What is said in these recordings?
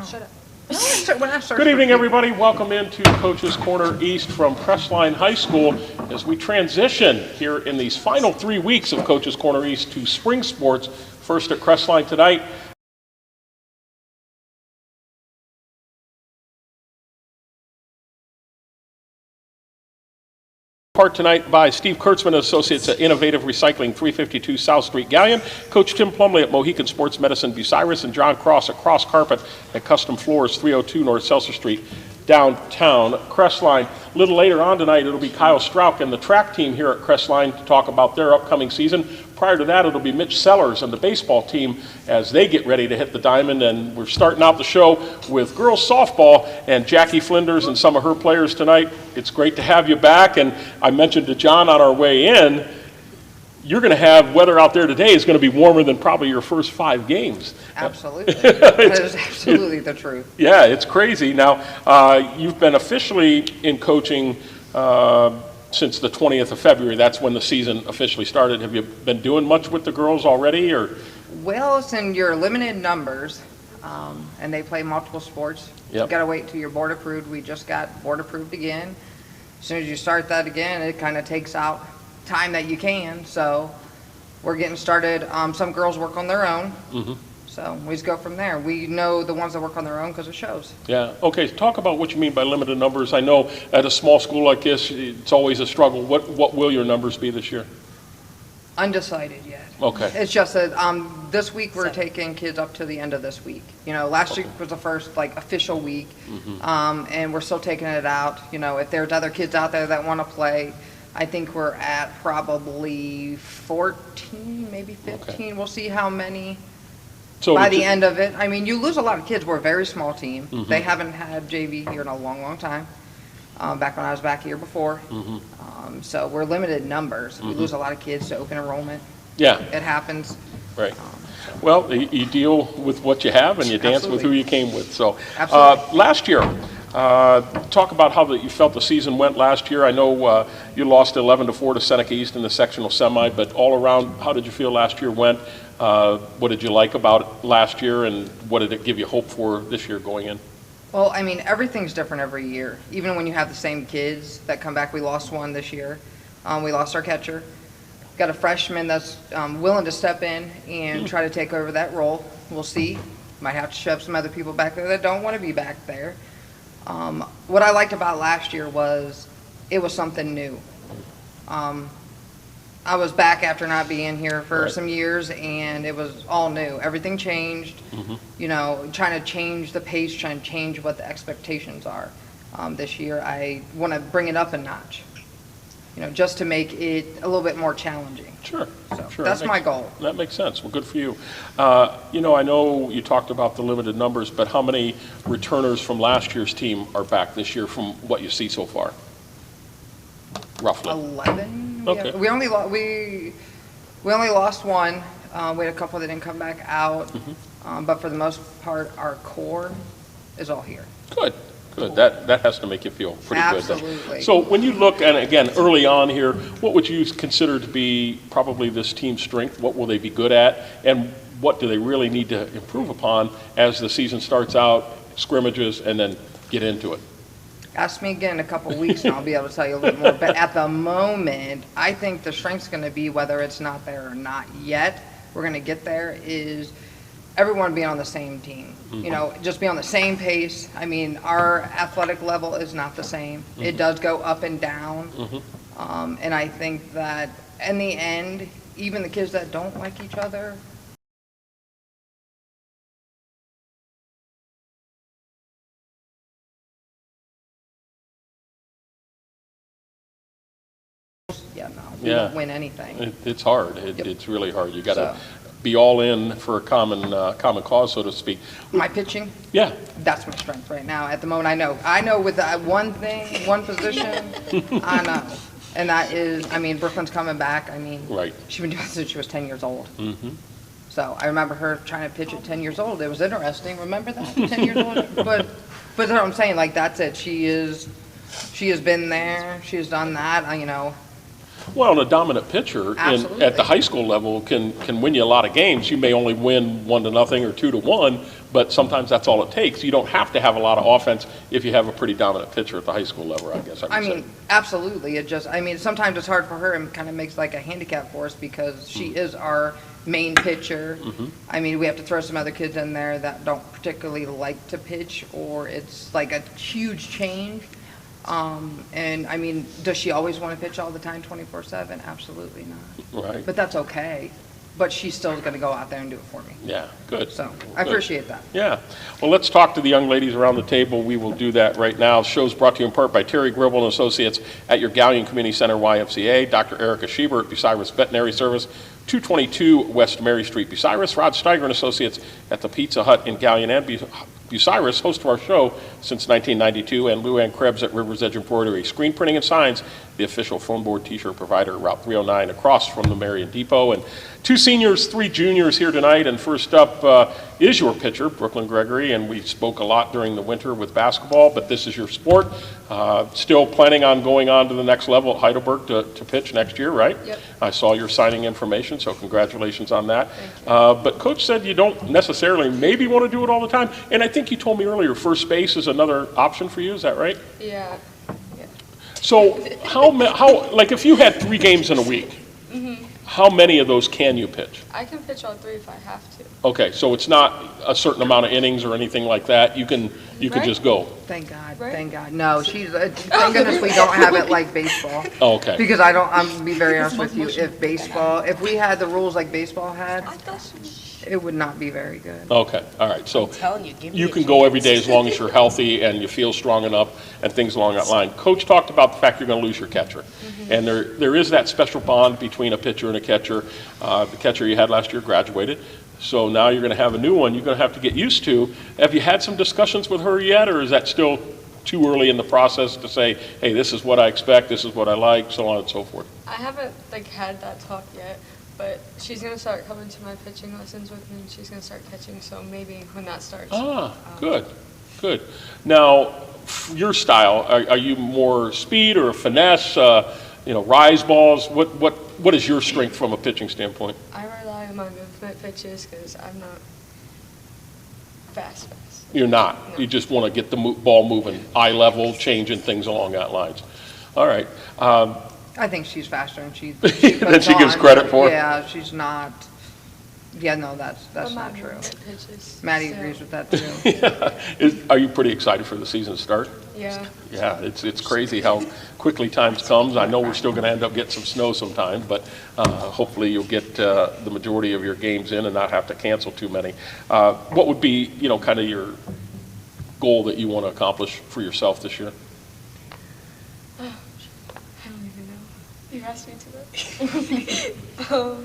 Shut up. Good evening, everybody. Welcome into Coach's Corner East from Crestline High School as we transition here in these final 3 weeks of Coach's Corner East to spring sports. First at Crestline tonight. Part tonight by Steve Kurtzman, Associates at Innovative Recycling, 352 South Street, Galleon. Coach Tim Plumley at Mohican Sports Medicine, Bucyrus, and John Cross at Cross Carpet at Custom Floors, 302 North Seltzer Street, downtown Crestline. A little later on tonight, it'll be Kyle Strauch and the track team here at Crestline to talk about their upcoming season. Prior to that, it'll be Mitch Sellers and the baseball team as they get ready to hit the diamond. And we're starting out the show with girls softball and Jackie Flinders and some of her players tonight. It's great to have you back. And I mentioned to John on our way in, you're going to have weather out there today is going to be warmer than probably your first 5 games. Absolutely. That is absolutely the truth. Yeah, it's crazy. Now, you've been officially in coaching since the 20th of February. That's when the season officially started. Have you been doing much with the girls already? Or? Well, it's in your limited numbers, and they play multiple sports. Yep. You've got to wait until you're board approved. We just got board approved again. As soon as you start that again, it kind of takes out time that you can. So we're getting started. Some girls work on their own. Mm-hmm. So we just go from there. We know the ones that work on their own because it shows. Yeah. Okay. Talk about what you mean by limited numbers. I know at a small school like this, it's always a struggle. What will your numbers be this year? Undecided yet. Okay. It's just that this week we're taking kids up to the end of this week. You know, last week was the first official week, and we're still taking it out. You know, if there's other kids out there that want to play, I think we're at probably 14, maybe 15. Okay. We'll see how many. So by the end of it, I mean, you lose a lot of kids. We're a very small team. Mm-hmm. They haven't had JV here in a long, long time. Back when I was back here before. Mm-hmm. So we're limited numbers. Mm-hmm. We lose a lot of kids to open enrollment. Yeah. It happens. Right. Well, you deal with what you have and you dance with who you came with. So last year, talk about how you felt the season went last year. I know you lost 11-4 to Seneca East in the sectional semi, but all around, how did you feel last year went? What did you like about it last year, and what did it give you hope for this year going in? Well, I mean, everything's different every year. Even when you have the same kids that come back, we lost one this year. We lost our catcher. Got a freshman that's willing to step in and try to take over that role. We'll see. Might have to shove some other people back there that don't want to be back there. What I liked about last year was it was something new. I was back after not being here for some years, and it was all new. Everything changed, you know, trying to change the pace, trying to change what the expectations are. This year, I want to bring it up a notch, you know, just to make it a little bit more challenging. Sure, so sure. That's my goal. That makes sense. Well, good for you. You know, I know you talked about the limited numbers, but how many returners from last year's team are back this year from what you see so far? Roughly. 11. Okay. We only lost one. We had a couple that didn't come back out, but for the most part, our core is all here. Good. Good. That has to make you feel pretty good. Absolutely. So when you look, and again, early on here, what would you consider to be probably this team's strength? What will they be good at? And what do they really need to improve upon as the season starts out, scrimmages, and then get into it? Ask me again in a couple of weeks and I'll be able to tell you a little bit more. But at the moment, I think the strength's going to be, whether it's not there or not yet, we're going to get there, is everyone being on the same team. You know, just be on the same pace. I mean, our athletic level is not the same. It does go up and down. And I think that in the end, even the kids that don't like each other, we don't win anything. It's hard. It's really hard. You got to be all in for a common cause, so to speak. My pitching? Yeah. That's my strength right now. At the moment, I know with that one position, I know. And that is, I mean, Brooklyn's coming back. I mean, she's been doing this since she was 10 years old. So I remember her trying to pitch at 10 years old. It was interesting. Remember that? 10 years old? But that's what I'm saying. Like, that's it. She has been there. She has done that, you know. Well, and a dominant pitcher at the high school level can win you a lot of games. You may only win 1-0 or 2-1, but sometimes that's all it takes. You don't have to have a lot of offense if you have a pretty dominant pitcher at the high school level, I guess I would say. Absolutely. Sometimes it's hard for her and kind of makes like a handicap for us because she is our main pitcher. We have to throw some other kids in there that don't particularly like to pitch, or it's like a huge change. Does she always want to pitch all the time 24/7? Absolutely not. Right. But that's okay. But she's still going to go out there and do it for me. Yeah, good. So I appreciate that. Yeah. Well, let's talk to the young ladies around the table. We will do that right now. The show's brought to you in part by Terry Gribble and Associates at your Gallion Community Center YMCA, Dr. Erica Schieber at Bucyrus Veterinary Service, 222 West Mary Street, Bucyrus, Rod Steiger and Associates at the Pizza Hut in Gallion and Bucyrus, host of our show since 1992, and Lou Ann Krebs at River's Edge Embroidery, Screen Printing and Signs, the official phone board t-shirt provider, Route 309 across from the Marion Depot. And 2 seniors, 3 juniors here tonight, and first up is your pitcher, Brooklyn Gregory, and we spoke a lot during the winter with basketball, but this is your sport. Still planning on going on to the next level at Heidelberg to pitch next year, right? Yep. I saw your signing information, so congratulations on that. But Coach said you don't necessarily maybe want to do it all the time, and I think you told me earlier first base is another option for you, is that right? Yeah. So like if you had 3 games in a week, how many of those can you pitch? I can pitch all 3 if I have to. Okay, so it's not a certain amount of innings or anything like that. You can Right. just go. Thank God. Right? Thank God. No, thank goodness we don't have it like baseball. Oh, okay. Because I'm going to be very honest with you, if we had the rules like baseball had, it would not be very good. Okay, all right. So telling you, give me you a can go every day as long as you're healthy and you feel strong enough and things along that line. Coach talked about the fact you're going to lose your catcher. And there is that special bond between a pitcher and a catcher. The catcher you had last year graduated. So now you're going to have a new one you're going to have to get used to. Have you had some discussions with her yet, or is that still too early in the process to say, hey, this is what I expect, this is what I like, so on and so forth? I haven't had that talk yet, but she's going to start coming to my pitching lessons with me, and she's going to start catching, so maybe when that starts. Good. Now, your style, are you more speed or finesse, rise balls? What is your strength from a pitching standpoint? I rely on my movement pitches because I'm not fast. You're not. No. You just want to get the ball moving, eye level, changing things along that lines. All right. I think she's faster than she Than she gives credit for? Yeah, she's not. Yeah, no, that's not true. Pitches, Maddie so- agrees with that too. Are you pretty excited for the season to start? Yeah. Yeah, it's crazy how quickly times comes. I know we're still going to end up getting some snow sometime, but hopefully you'll get the majority of your games in and not have to cancel too many. What would be, kind of your goal that you want to accomplish for yourself this year? I don't even know. You asked me to.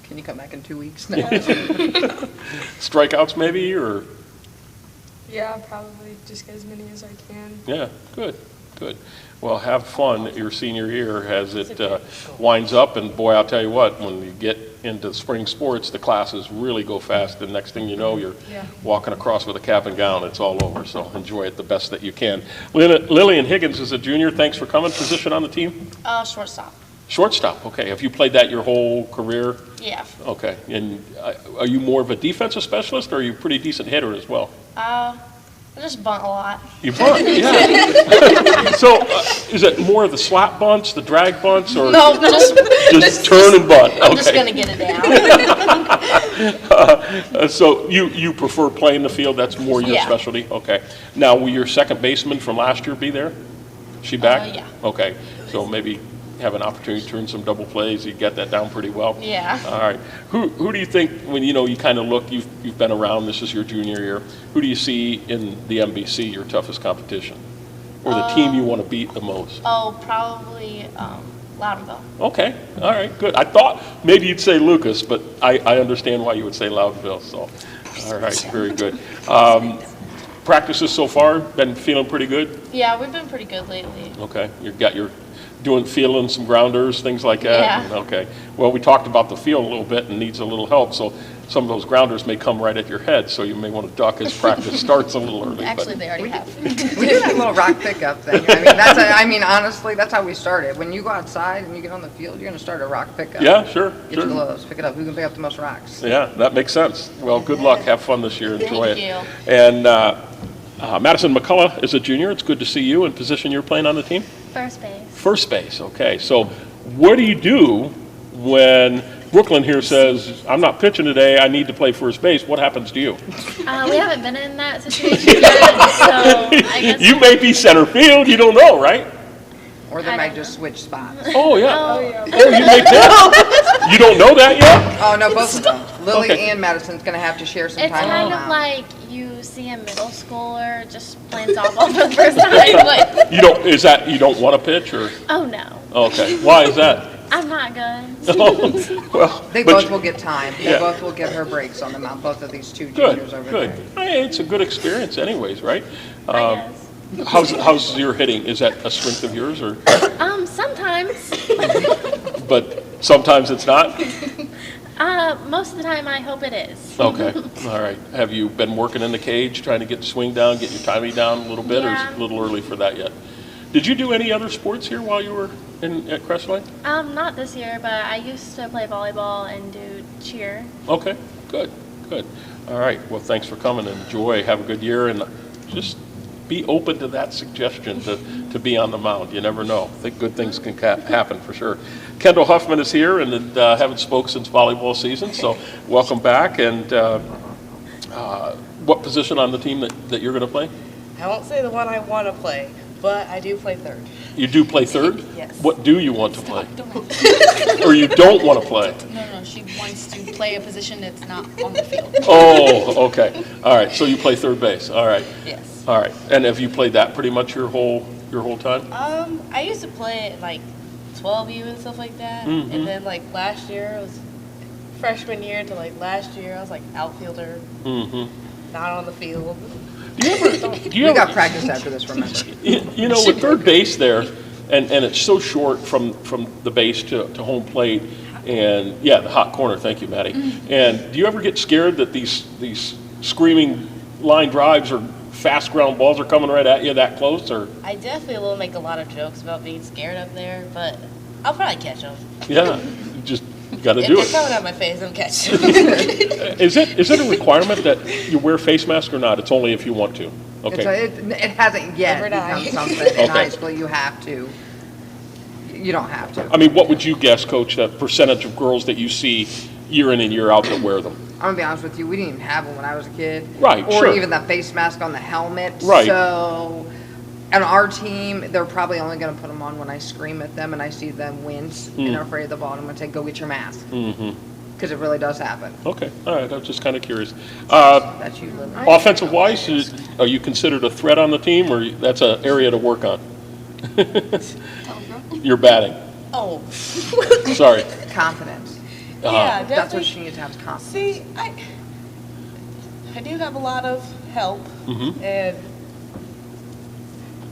Can you come back in 2 weeks? Strikeouts maybe, or? Yeah, probably just get as many as I can. Yeah, good. Well, have fun your senior year as it winds up, and boy, I'll tell you what, when you get into spring sports, the classes really go fast, and next thing you know, you're walking across with a cap and gown. It's all over, so enjoy it the best that you can. Lillian Higgins is a junior. Thanks for coming. Position on the team? Shortstop. Shortstop, okay. Have you played that your whole career? Yeah. Okay, and are you more of a defensive specialist, or are you a pretty decent hitter as well? I just bunt a lot. You bunt, yeah. So, is it more of the slap bunts, the drag bunts, or No, just turn and bunt? I'm just gonna get it down. So you prefer playing the field? That's more your specialty. Okay. Now, will your second baseman from last year be there? She back? Yeah. Okay. So maybe have an opportunity to turn some double plays. You get that down pretty well. Yeah. All right. Who do you think, when you kind of look, you've been around, this is your junior year, who do you see in the MBC your toughest competition, or the team you want to beat the most? Oh, probably Loudonville. Okay. All right. Good. I thought maybe you'd say Lucas, but I understand why you would say Loudonville. So, all right. Very good. Practices so far been feeling pretty good. Yeah, we've been pretty good lately. Okay. Feeling some grounders, things like that? Yeah. Okay. Well, we talked about the field a little bit and needs a little help. So some of those grounders may come right at your head, so you may want to duck as practice starts a little early. Actually, but- they already have. We do that little rock pickup thing. I mean, honestly, that's how we started. When you go outside and you get on the field, you're going to start a rock pickup. Yeah, sure, Get your sure. gloves, pick it up. Who can pick up the most rocks? Yeah, that makes sense. Well, good luck. Have fun this year. Enjoy Thank it. you. And Madison McCullough is a junior. It's good to see you. In position you're playing on the team? First base. First base, okay. So what do you do when Brooklyn here says, I'm not pitching today, I need to play first base? What happens to you? We haven't been in that situation yet, so I guess. You may be center field, you don't know, right? Or they I might don't just switch spots. Oh, yeah. Oh, Oh, you make that? You don't know that yet? Oh, no, both of them. Lily Okay. and Madison's going to have to share some It's time on kind the of mound. like you see a middle schooler just playing softball for the first time. Like, You don't want to pitch, or? oh no, Okay, why is that? I'm not good. Well, They but both you- will get time. They Yeah. both will give her breaks on the mound, both of these two Good, juniors over good. there. Hey, it's a good experience anyways, right? I guess. How's your hitting? Is that a strength of yours, or, Sometimes. but sometimes it's not? Most of the time, I hope it is. Okay, all right. Have you been working in the cage, trying to get the swing down, get your timing down a little bit, or is it Yeah. a little early for that yet? Did you do any other sports here while you were at Crestline? Not this year, but I used to play volleyball and do cheer. Okay, good, good. All right, well, thanks for coming. Enjoy, have a good year, and just be open to that suggestion to be on the mound. You never know. I think good things can happen for sure. Kendall Huffman is here and haven't spoke since volleyball season, so welcome back. And what position on the team that you're going to play? I won't say the one I want to play, but I do play third. You do play third? Yes. What do you want to play? Don't- Or you don't want to play? No, she wants to play a position that's not on the field. Oh, okay. All right, so you play third base. All right. Yes. All right. And have you played that pretty much your whole time? I used to play it like 12U and stuff like that. Mhm. And then like last year, it was freshman year to like last year, I was like outfielder, Mm-hmm. not on the field. Do you We ever, got practice after this, remember? you know, with third base there, and it's so short from the base to home plate, and yeah, the hot corner, thank you, Maddie. And do you ever get scared that these screaming line drives or fast ground balls are coming right at you that close, or? I definitely will make a lot of jokes about being scared up there, but I'll probably catch them. Yeah, you just got to If do they're it. coming at my face, I'm catching them. Is it a requirement that you wear face mask or not? It's only if you want to. Okay. It hasn't yet Never die. become something in Okay. high school. You have to. You don't have to. I mean, what would you guess, Coach, that percentage of girls that you see year in and year out that wear them? I'm gonna be honest with you, we didn't even have them when I was a kid. Right, Or sure. even that face mask on the helmet. Right. So, on our team, they're probably only gonna put them on when I scream at them and I see them wince and they're afraid of the ball. And I'm gonna say, go get your mask. Mm-hmm. Because it really does happen. Okay, all right, I was just kind of curious. That's you, Lily. Offensive-wise, are you considered a threat on the team, or that's an area to work on? You're batting, Oh, sorry. Confidence. yeah, That's what definitely. she needs to have is confidence. See, I do have a lot of help, Mhm. and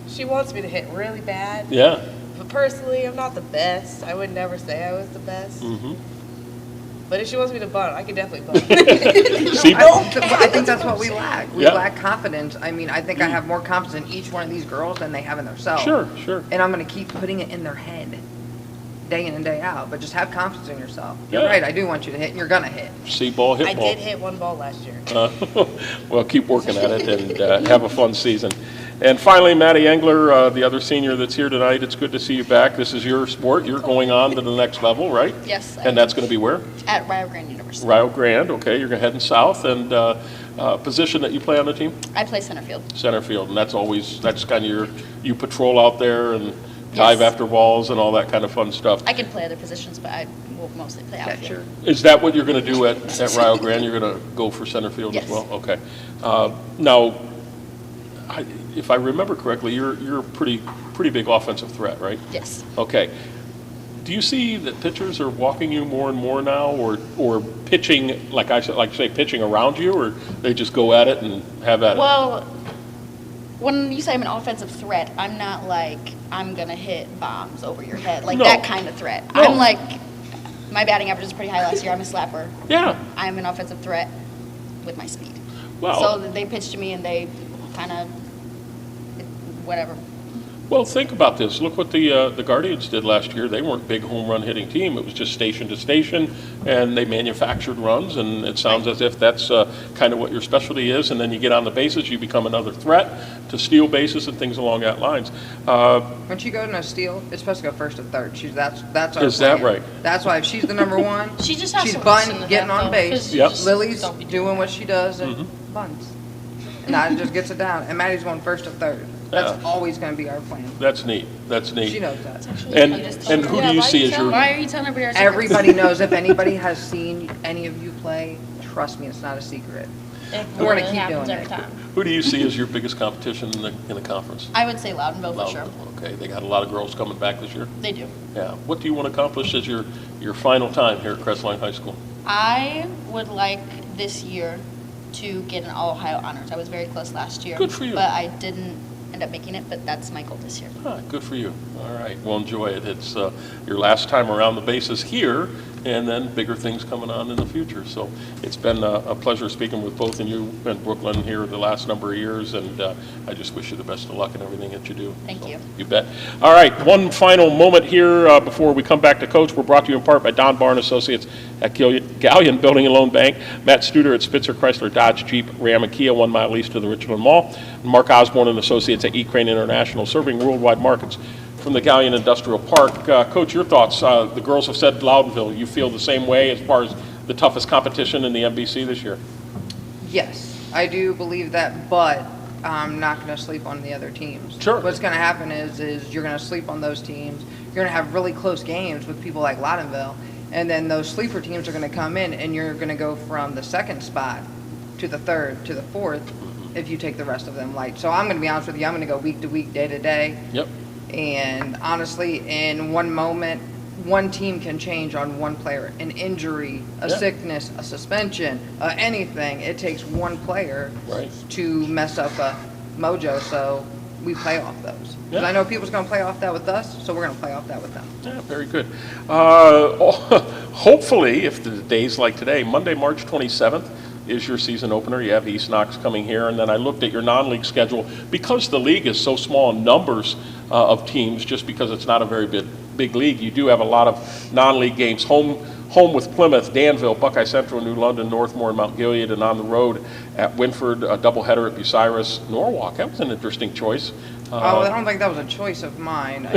she wants me to hit really bad. Yeah. But personally, I'm not the best. I would never say I was the best. Mm-hmm. But if she wants me to bunt, I can definitely bunt. See, I think that's what we lack. We Yeah. lack confidence. I mean, I think I have more confidence in each one of these girls than they have in themselves. sure, sure. And I'm going to keep putting it in their head day in and day out. But just have confidence in yourself. You're Yeah. right. I do want you to hit, and you're going to hit. See ball, hit I ball. did hit one ball last year. Well, keep working at it and have a fun season. And finally, Maddie Engler, the other senior that's here tonight, it's good to see you back. This is your sport. You're going on to the next level, right? Yes. And that's going to be where? At Rio Grande University. Rio Grande, okay, you're heading south, and position that you play on the team? I play center field. Center field, and that's kind of you patrol out there and dive Yes. after balls and all that kind of fun stuff. I can play other positions, but I will mostly play outfield. Catcher. Is that what you're going to do at Rio Grande? You're going to go for center field as Yes. well? Okay. Now, if I remember correctly, you're a pretty big offensive threat, right? Yes. Okay. Do you see that pitchers are walking you more and more now, or pitching, like say, pitching around you, or they just go at it and have at it? Well, when you say I'm an offensive threat, I'm not like I'm gonna hit bombs over your head, like No. that kind of threat. No. I'm like My batting average is pretty high last year. I'm a slapper. Yeah. I'm an offensive threat with my speed. Well, So they pitched to me and they kind of, whatever. well, think about this. Look what the Guardians did last year. They weren't a big home run hitting team. It was just station to station, and they manufactured runs, and it sounds as if that's kind of what your specialty is. And then you get on the bases, you become another threat to steal bases and things along that lines. When she goes in a steal, it's supposed to go first to third. That's our Is that plan. right? That's why if she's the number one, She just has she's to listen bunting, to getting that, on though, base. 'cause you Yep. just Lily's don't be doing what she does and Mm-hmm. bunts. And that just gets it down. And Maddie's going first to third. That's Yeah. always going to be our plan. That's neat. That's neat. She knows that. And who do you see as your? Why are you telling everybody our secrets? Everybody knows. If anybody has seen any of you play, trust me, it's not a secret. We're going to keep happens doing every it. time. Who do you see as your biggest competition in the conference? I would say Loudonville for sure. Okay, they got a lot of girls coming back this year. They do. Yeah. What do you want to accomplish as your final time here at Crestline High School? I would like this year to get an All-Ohio honors. I was very close last year. Good for you. But I didn't end up making it, but that's my goal this year. Ah, good for you. All right. Well, enjoy it. It's your last time around the bases here, and then bigger things coming on in the future. So it's been a pleasure speaking with both of you and Brooklyn here the last number of years, and I just wish you the best of luck in everything that you do. Thank you. You bet. All right, one final moment here before we come back to Coach. We're brought to you in part by Don Barn Associates at Galleon Building and Loan Bank, Matt Studer at Spitzer Chrysler Dodge Jeep Ram and Kia, 1 mile east of the Richland Mall, and Mark Osborne and Associates at E-Crane International, serving worldwide markets from the Galleon Industrial Park. Coach, your thoughts. The girls have said Loudonville. You feel the same way as far as the toughest competition in the MBC this year? Yes, I do believe that, but I'm not going to sleep on the other teams. Sure. What's going to happen is you're going to sleep on those teams. You're going to have really close games with people like Loudonville, and then those sleeper teams are going to come in, and you're going to go from the second spot to the third to the fourth if you take the rest of them light. So I'm going to be honest with you. I'm going to go week to week, day to day. Yep. And honestly, in one moment, one team can change on one player. An injury, a Yeah. sickness, a suspension, anything. It takes one player Right. to mess up a mojo, so we play off those. Because Yeah. I know people's going to play off that with us, so we're going to play off that with them. Yeah, very good. Hopefully, if the days like today, Monday, March 27th, is your season opener. You have East Knox coming here, and then I looked at your non-league schedule. Because the league is so small in numbers of teams, just because it's not a very big league, you do have a lot of non-league games. Home with Plymouth, Danville, Buckeye Central, New London, Northmore, and Mount Gilead, and on the road at Winford, a doubleheader at Bucyrus, Norwalk. That was an interesting choice. I don't think that was a choice of mine.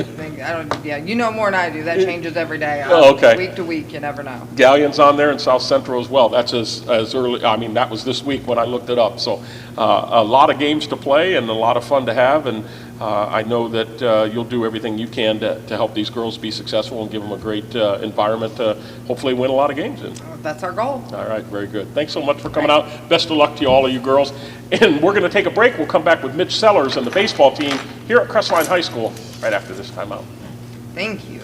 Yeah, you know more than I do. That changes every day. Oh, okay. Week to week, you never know. Galleon's on there and South Central as well. That's as early, I mean, that was this week when I looked it up. So a lot of games to play and a lot of fun to have. And I know that you'll do everything you can to help these girls be successful and give them a great environment to hopefully win a lot of games in. That's our goal. All right, very good. Thanks so much for coming out. Best of luck to all of you girls. And we're going to take a break. We'll come back with Mitch Sellers and the baseball team here at Crestline High School right after this timeout. Thank you.